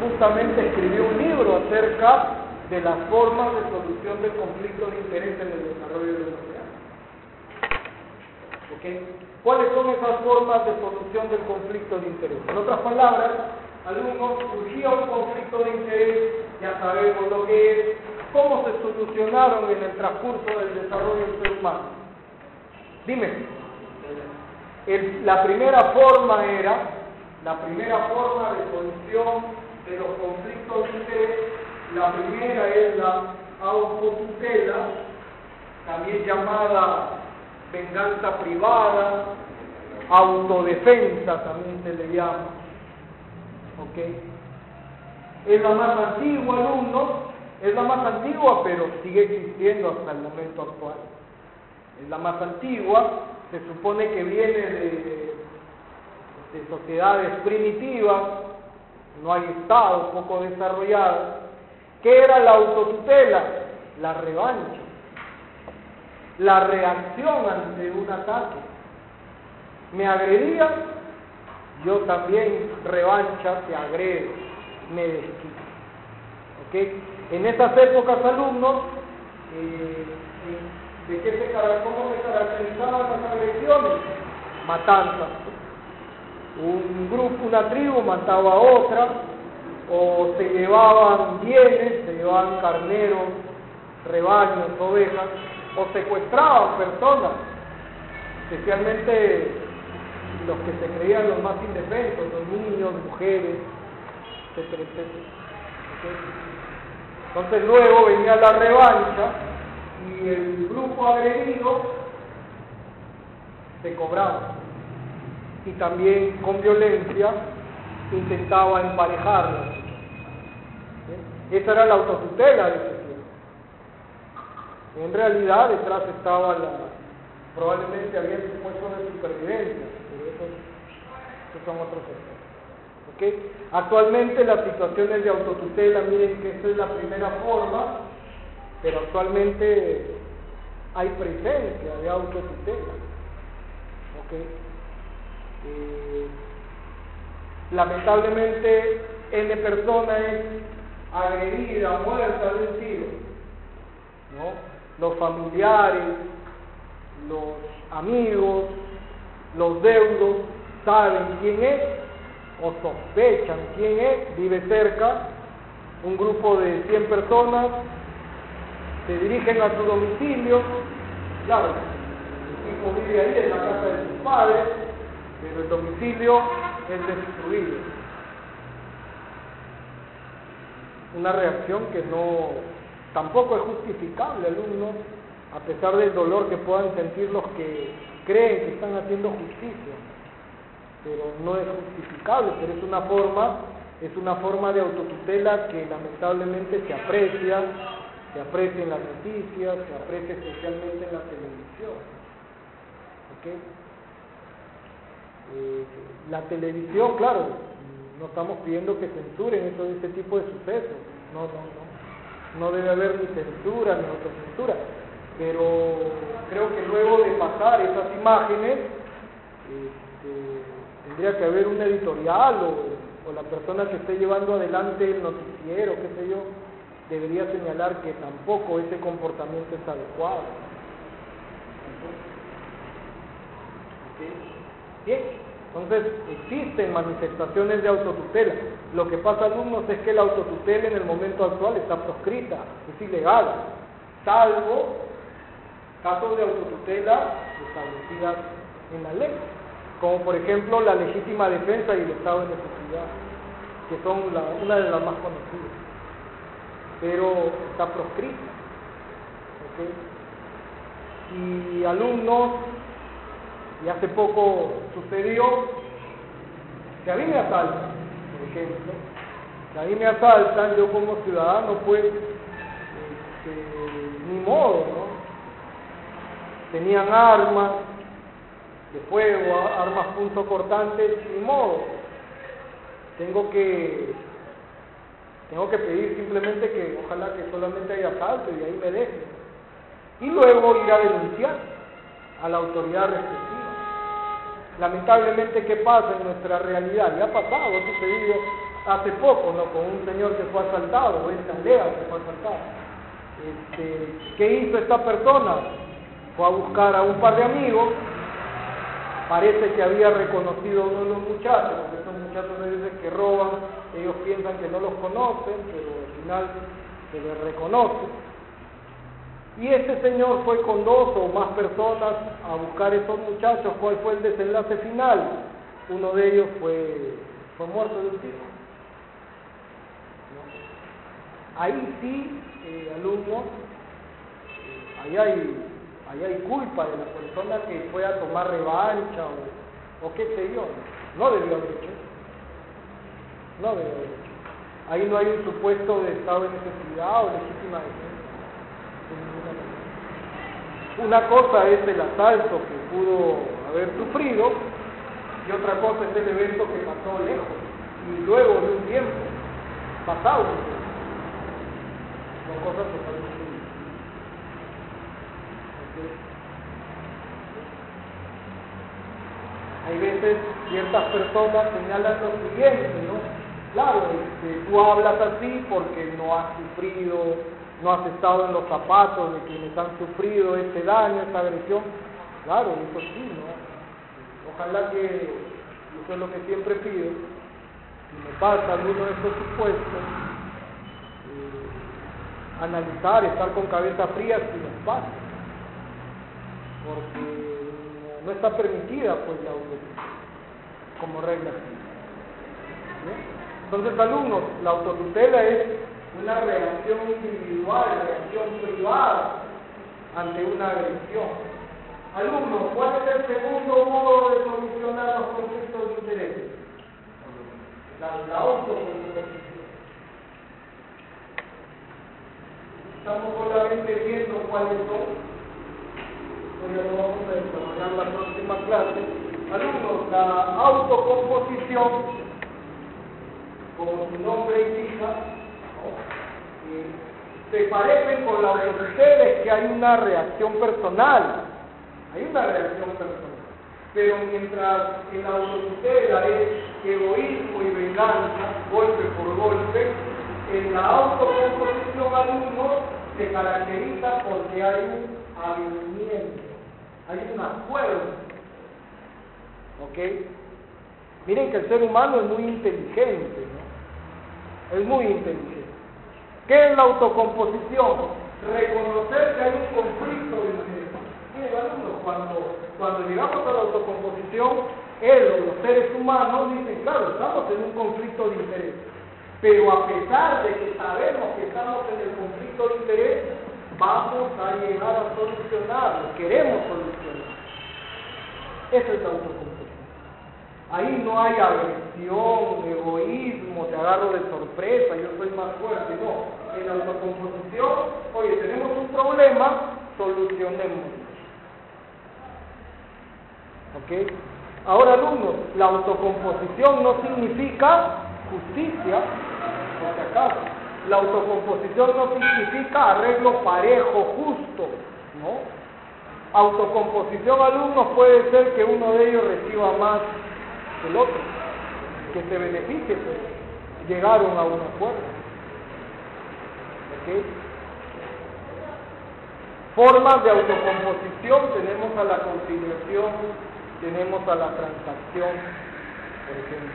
justamente escribió un libro acerca de las formas de solución del conflicto de interés en el desarrollo de la humanidad. ¿Okay? ¿Cuáles son esas formas de solución del conflicto de interés? En otras palabras, alumnos, surgía un conflicto de interés, ya sabemos lo que es, cómo se solucionaron en el transcurso del desarrollo del ser humano. Dime, la primera forma de solución de los conflictos de interés, la primera es la autotutela, también llamada venganza privada, autodefensa también se le llama. ¿Okay? Es la más antigua, alumnos, es la más antigua, pero sigue existiendo hasta el momento actual. Es la más antigua, se supone que viene de sociedades primitivas, no hay estado, poco desarrolladas. ¿Qué era la autotutela? La revancha, la reacción ante un ataque. Me agredían, yo también revancha, te agredo, me desquito. ¿Okay? En esas épocas, alumnos, ¿cómo se caracterizaban las agresiones? Matanzas. Un grupo, una tribu mataba a otra, o se llevaban bienes, se llevaban carneros, rebaños, ovejas, o secuestraban personas, especialmente los que se creían los más indefensos, los niños, mujeres, etcétera, etcétera. ¿Okay? Entonces luego venía la revancha y el grupo agredido se cobraba y también con violencia intentaba emparejarla. ¿Okay? Esa era la autotutela de ese tiempo. En realidad detrás estaba probablemente había supuestos de supervivencia, pero esos son otros aspectos. ¿Okay? Actualmente las situaciones de autotutela, miren que esta es la primera forma, pero actualmente hay presencia de autotutela. ¿Okay? Lamentablemente N persona es agredida, muerta de un tiro, ¿no? Los familiares, los amigos, los deudos saben quién es o sospechan quién es, vive cerca, un grupo de 100 personas se dirigen a su domicilio, claro, el tipo vive ahí en la casa de sus padres, pero el domicilio es destruido. Una reacción que tampoco es justificable, alumnos, a pesar del dolor que puedan sentir los que creen que están haciendo justicia, pero no es justificable, pero es una forma de autotutela que lamentablemente se aprecia en las noticias, se aprecia especialmente en la televisión. ¿Okay? La televisión, claro, no estamos pidiendo que censuren este tipo de sucesos, no debe haber ni censura ni autocensura, pero creo que luego de pasar esas imágenes tendría que haber un editorial o la persona que esté llevando adelante el noticiero, qué sé yo, debería señalar que tampoco ese comportamiento es adecuado. ¿Okay? Bien, entonces existen manifestaciones de autotutela. Lo que pasa, alumnos, es que la autotutela en el momento actual está proscrita, es ilegal, salvo casos de autotutela establecidas en la ley, como por ejemplo la legítima defensa y el estado de necesidad, que son una de las más conocidas, pero está proscrita. ¿Okay? Y alumnos, y hace poco sucedió que a mí me asaltan, por ejemplo, que a mí me asaltan, yo como ciudadano pues, ni modo, ¿no? Tenían armas de fuego, armas punzocortantes, ni modo. Tengo que Tengo que pedir simplemente que ojalá que solamente haya asalto y ahí me dejen. Y luego ir a denunciar a la autoridad respectiva. Lamentablemente, ¿qué pasa en nuestra realidad? Ya ha pasado, ha sucedido hace poco, ¿no? Con un señor que fue asaltado, o esta aldea que fue asaltado. ¿Qué hizo esta persona? Fue a buscar a un par de amigos, parece que había reconocido a uno de los muchachos, porque esos muchachos a veces que roban, ellos piensan que no los conocen, pero al final se les reconoce. Y este señor fue con 2 o más personas a buscar a esos muchachos. ¿Cuál fue el desenlace final? Uno de ellos fue muerto de un tiro. Ahí sí, alumnos, ahí hay culpa de la persona que fue a tomar revancha o qué sé yo. No debió haber hecho eso. No debió haber hecho eso. Ahí no hay un supuesto de estado de necesidad o legítima defensa. Una cosa es el asalto que pudo haber sufrido y otra cosa es el evento que pasó lejos y luego de un tiempo, pasado un tiempo. Son cosas totalmente distintas. Hay veces ciertas personas señalan lo siguiente, ¿no? Claro, tú hablas así porque no has sufrido, no has estado en los zapatos de quienes han sufrido este daño, esta agresión. Claro, eso sí, ¿no? Ojalá que, eso es lo que siempre pido, si me pasa alguno de estos supuestos, analizar, estar con cabeza fría si nos pasa, porque no está permitida pues la autotutela como regla. ¿Bien? Entonces, alumnos, la autotutela es una reacción individual, reacción privada ante una agresión. Alumnos, ¿cuál es el segundo modo de solucionar los conflictos de interés? La autocomposición. Estamos solamente viendo cuáles son. Hoy ya lo vamos a desarrollar en la próxima clase. Alumnos, la autocomposición, como su nombre indica, se parecen con la autotutela, es que hay una reacción personal, pero mientras en la autotutela es egoísmo y venganza, golpe por golpe, en la autocomposición alumnos se caracteriza porque hay un avenimiento, hay un acuerdo, ¿ok? Miren que el ser humano es muy inteligente, ¿no? Es muy inteligente. ¿Qué es la autocomposición? Reconocer que hay un conflicto de interés. Miren, alumnos, cuando llegamos a la autocomposición, los seres humanos dicen, claro, estamos en un conflicto de interés, pero a pesar de que sabemos que estamos en el conflicto de interés, vamos a llegar a solucionarlo, queremos solucionarlo. Eso es la autocomposición. Ahí no hay agresión, egoísmo, te agarro de sorpresa, yo soy más fuerte, no. En la autocomposición, oye, tenemos un problema, solucionemos. ¿Ok? Ahora, alumnos, la autocomposición no significa justicia, por si acaso. La autocomposición no significa arreglo parejo, justo, ¿no? Autocomposición, alumnos, puede ser que uno de ellos reciba más que el otro, que se beneficie, pues llegaron a un acuerdo. ¿Ok? Formas de autocomposición, tenemos a la conciliación, tenemos a la transacción, por ejemplo,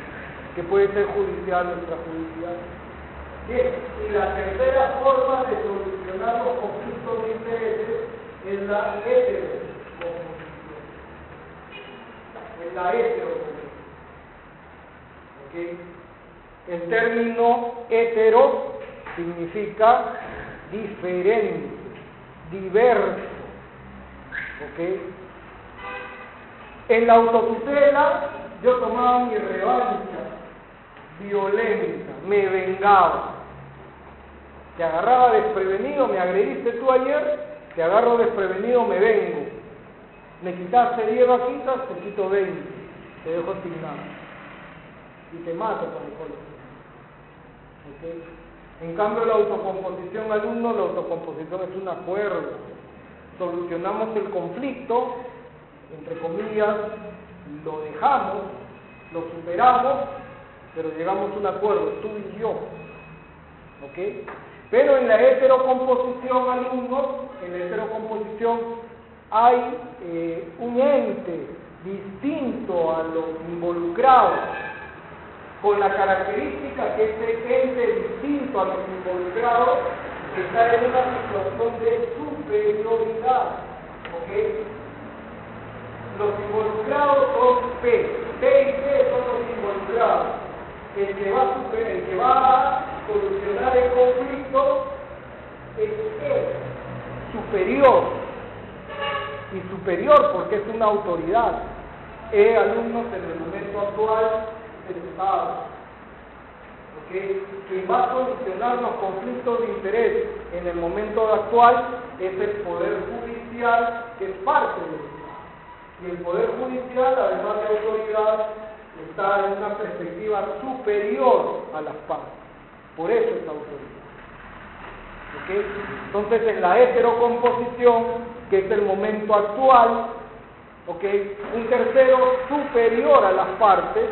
que puede ser judicial o extrajudicial. Bien, y la tercera forma de solucionar los conflictos de intereses es la heterocomposición. Es la heterocomposición. ¿Okay? El término hetero significa diferente, diverso. ¿Okay? En la autotutela yo tomaba mi revancha violenta, me vengaba. Te agarraba desprevenido, me agrediste tú ayer, te agarro desprevenido, me vengo. Me quitaste 10 vaquitas, te quito 20, te dejo sin nada. Y te mato con el golpe. ¿Okay? En cambio, la autocomposición, alumnos, la autocomposición es un acuerdo. Solucionamos el conflicto, entre comillas, lo dejamos, lo superamos, pero llegamos a un acuerdo, tú y yo. ¿Ok? Pero en la heterocomposición, alumnos, en la heterocomposición hay un ente distinto a los involucrados, con la característica que este ente distinto a los involucrados está en una situación de superioridad. ¿Ok? Los involucrados son P y P son los involucrados. El que va a solucionar el conflicto es E, superior. Y superior porque es una autoridad. Alumnos, en el momento actual del Estado. ¿Okay? Quien va a solucionar los conflictos de interés en el momento actual es el Poder Judicial, que es parte del Estado. Y el Poder Judicial, además de autoridad, está en una perspectiva superior a las partes. Por eso es autoridad. ¿Okay? Entonces, en la heterocomposición, que es el momento actual, ¿okay? Un tercero superior a las partes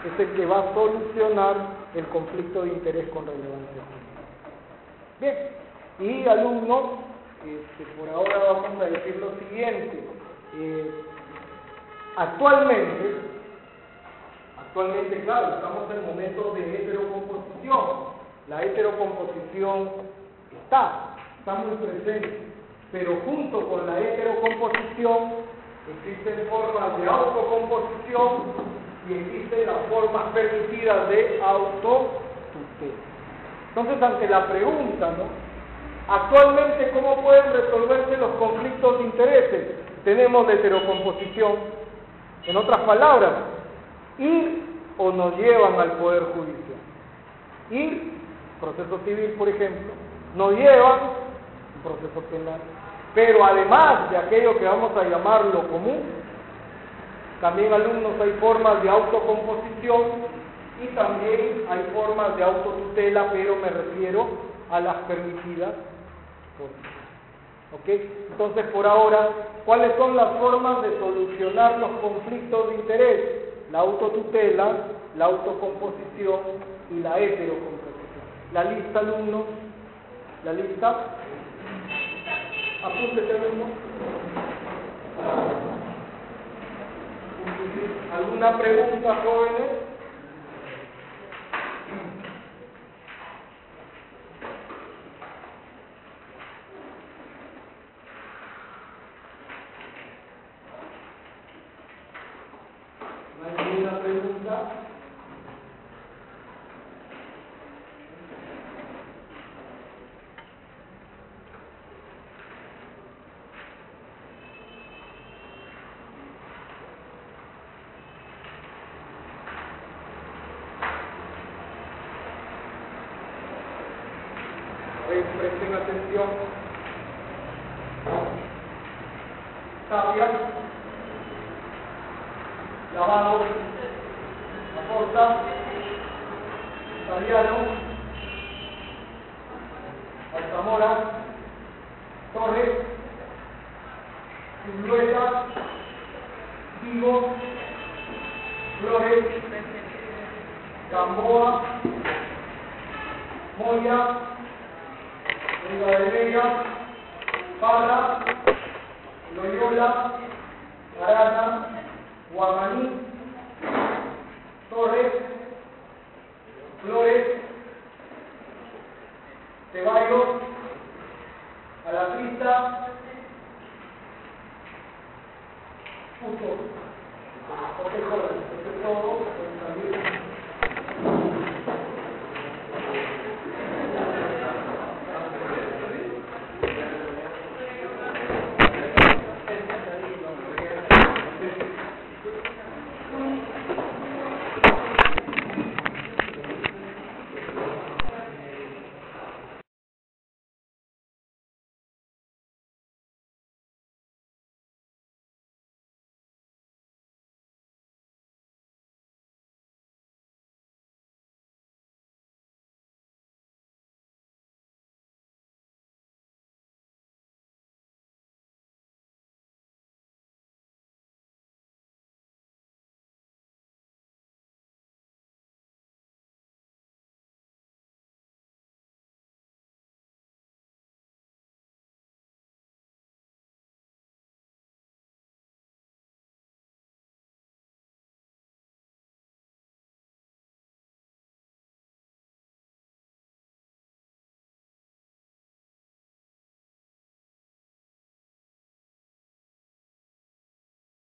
es el que va a solucionar el conflicto de interés con relevancia. Bien, y alumnos, por ahora vamos a decir lo siguiente. Actualmente, claro, estamos en momentos de heterocomposición. La heterocomposición está muy presente, pero junto con la heterocomposición existen formas de autocomposición y existen las formas permitidas de autotutela. Entonces, ante la pregunta, ¿no? Actualmente, ¿cómo pueden resolverse los conflictos de intereses? Tenemos la heterocomposición. En otras palabras, ir o nos llevan al Poder Judicial. Ir, proceso civil, por ejemplo, nos llevan, un proceso penal. Pero además de aquello que vamos a llamar lo común, también, alumnos, hay formas de autocomposición y también hay formas de autotutela, pero me refiero a las permitidas por ley. ¿Ok? Entonces, por ahora, ¿cuáles son las formas de solucionar los conflictos de interés? La autotutela, la autocomposición y la heterocomposición. La lista, alumnos, la lista. Apúntese, alumnos. ¿Alguna pregunta, jóvenes? ¿No hay ninguna pregunta? Presten atención. Tapia, Lavado, Aporta, Italiano, Altamora, Torres, Zulueta, Vigo, Flores, Gamboa, Moya, Rivadeneira, Parra, Loyola, Arana, Guamaní, Torres, Flores, Ceballos, Alatrista, Puto. Ok, jóvenes, esto es todo.